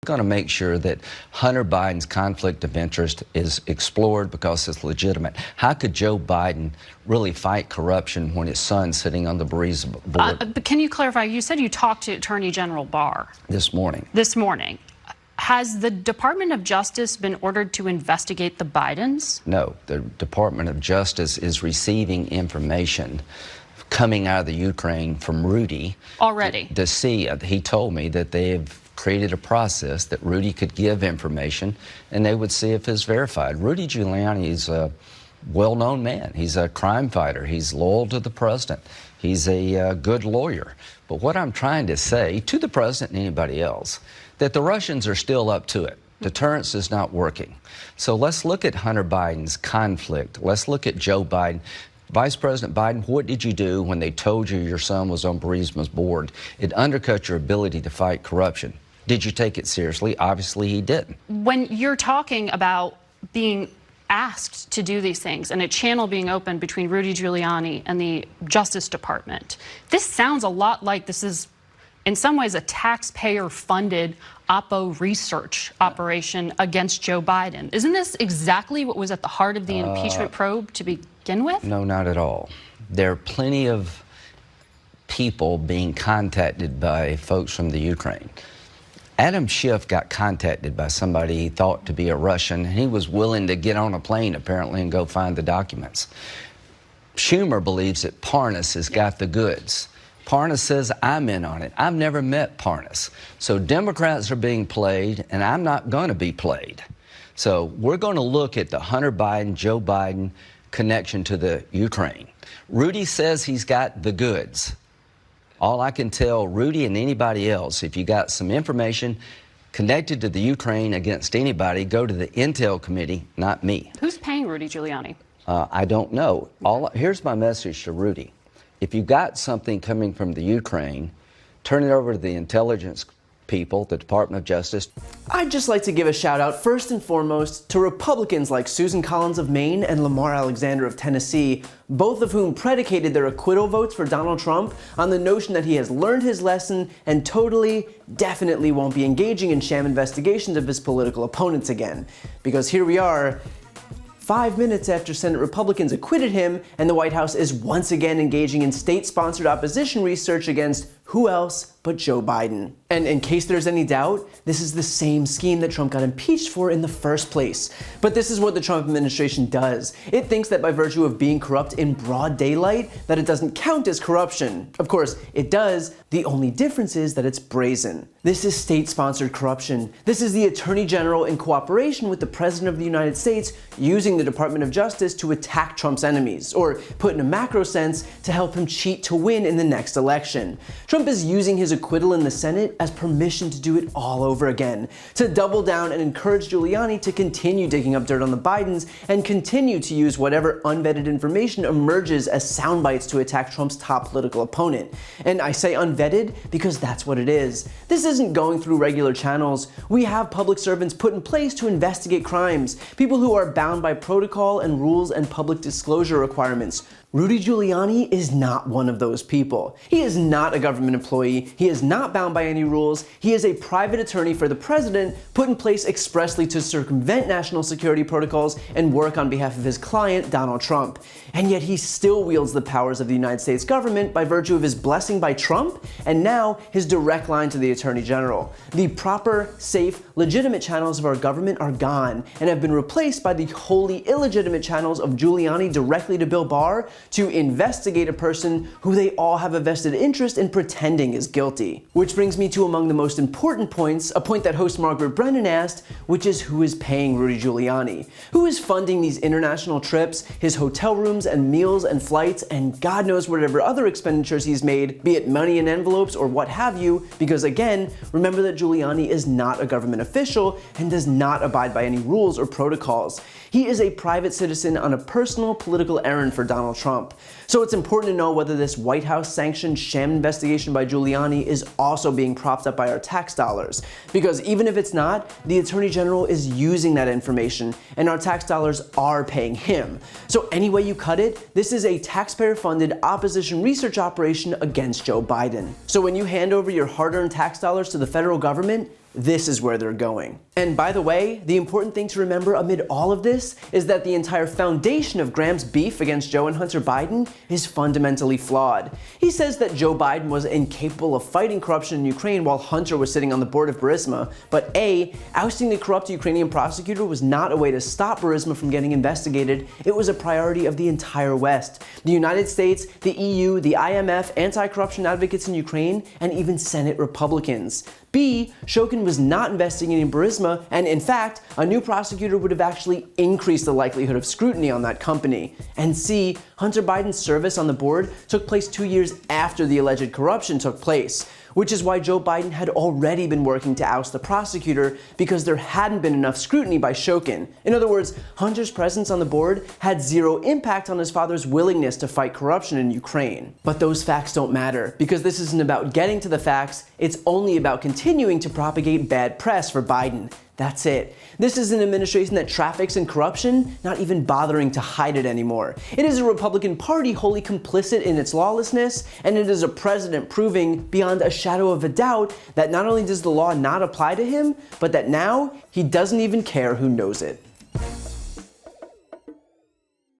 Going to make sure that Hunter Biden's conflict of interest is explored because it's legitimate. How could Joe Biden really fight corruption when his son's sitting on the Burisma board? But can you clarify? You said you talked to Attorney General Barr This morning. This morning. Has the Department of Justice been ordered to investigate the Bidens? No, the Department of Justice is receiving information coming out of the Ukraine from Rudy. Already? To see, he told me that they've created a process that Rudy could give information and they would see if it's verified. Rudy Giuliani is a well-known man. He's a crime fighter. He's loyal to the president. He's a good lawyer. But what I'm trying to say to the president and anybody else, that the Russians are still up to it. Deterrence is not working. So let's look at Hunter Biden's conflict. Let's look at Joe Biden. Vice President Biden, what did you do when they told you your son was on Burisma's board? It undercut your ability to fight corruption. Did you take it seriously? Obviously, he didn't. When you're talking about being asked to do these things and a channel being opened between Rudy Giuliani and the Justice Department, this sounds a lot like this is, in some ways, a taxpayer-funded Oppo research operation against Joe Biden. Isn't this exactly what was at the heart of the impeachment probe to begin with? No, not at all. There are plenty of people being contacted by folks from the Ukraine. Adam Schiff got contacted by somebody he thought to be a Russian, and he was willing to get on a plane, apparently, and go find the documents. Schumer believes that Parnas has got the goods. Parnas says, I'm in on it. I've never met Parnas. So Democrats are being played, and I'm not going to be played. So we're going to look at the Hunter Biden, Joe Biden connection to the Ukraine. Rudy says he's got the goods. All I can tell Rudy and anybody else, if you got some information connected to the Ukraine against anybody, go to the Intel Committee, not me. Who's paying Rudy Giuliani? I don't know. Here's my message to Rudy. If you got something coming from the Ukraine, turn it over to the intelligence people, the Department of Justice. I'd just like to give a shout out first and foremost to Republicans like Susan Collins of Maine and Lamar Alexander of Tennessee, both of whom predicated their acquittal votes for Donald Trump on the notion that he has learned his lesson and totally, definitely won't be engaging in sham investigations of his political opponents again. Because here we are, 5 minutes after Senate Republicans acquitted him, and the White House is once again engaging in state-sponsored opposition research against who else but Joe Biden. And in case there's any doubt, this is the same scheme that Trump got impeached for in the first place. But this is what the Trump administration does. It thinks that by virtue of being corrupt in broad daylight, that it doesn't count as corruption. Of course, it does. The only difference is that it's brazen. This is state-sponsored corruption. This is the Attorney General in cooperation with the President of the United States using the Department of Justice to attack Trump's enemies, or put in a macro sense, to help him cheat to win in the next election. Trump is using his acquittal in the Senate as permission to do it all over again, to double down and encourage Giuliani to continue digging up dirt on the Bidens and continue to use whatever unvetted information emerges as sound bites to attack Trump's top political opponent. And I say unvetted because that's what it is. This isn't going through regular channels. We have public servants put in place to investigate crimes, people who are bound by protocol and rules and public disclosure requirements. Rudy Giuliani is not one of those people. He is not a government employee. He is not bound by any rules. He is a private attorney for the president put in place expressly to circumvent national security protocols and work on behalf of his client, Donald Trump. And yet he still wields the powers of the United States government by virtue of his blessing by Trump and now his direct line to the Attorney General. The proper, safe, legitimate channels of our government are gone and have been replaced by the wholly illegitimate channels of Giuliani directly to Bill Barr to investigate a person who they all have a vested interest in pretending is guilty. Which brings me to among the most important points, a point that host Margaret Brennan asked, which is who is paying Rudy Giuliani? Who is funding these international trips, his hotel rooms and meals and flights, and God knows whatever other expenditures he's made, be it money in envelopes or what have you, because again, remember that Giuliani is not a government official and does not abide by any rules or protocols. He is a private citizen on a personal political errand for Donald Trump. So it's important to know whether this White House-sanctioned sham investigation by Giuliani is also being propped up by our tax dollars. Because even if it's not, the Attorney General is using that information, and our tax dollars are paying him. So any way you cut it, this is a taxpayer-funded opposition research operation against Joe Biden. So when you hand over your hard-earned tax dollars to the federal government, this is where they're going. And by the way, the important thing to remember amid all of this is that the entire foundation of Graham's beef against Joe and Hunter Biden is fundamentally flawed. He says that Joe Biden was incapable of fighting corruption in Ukraine while Hunter was sitting on the board of Burisma, but A, ousting the corrupt Ukrainian prosecutor was not a way to stop Burisma from getting investigated, it was a priority of the entire West. The United States, the EU, the IMF, anti-corruption advocates in Ukraine, and even Senate Republicans. B, Shokin was not investigating Burisma, and in fact, a new prosecutor would have actually increased the likelihood of scrutiny on that company. And C, Hunter Biden's service on the board took place 2 years after the alleged corruption took place, which is why Joe Biden had already been working to oust the prosecutor because there hadn't been enough scrutiny by Shokin. In other words, Hunter's presence on the board had zero impact on his father's willingness to fight corruption in Ukraine. But those facts don't matter, because this isn't about getting to the facts, it's only about continuing to propagate bad press for Biden. That's it. This is an administration that traffics in corruption, not even bothering to hide it anymore. It is a Republican Party wholly complicit in its lawlessness, and it is a president proving beyond a shadow of a doubt that not only does the law not apply to him, but that now he doesn't even care who knows it.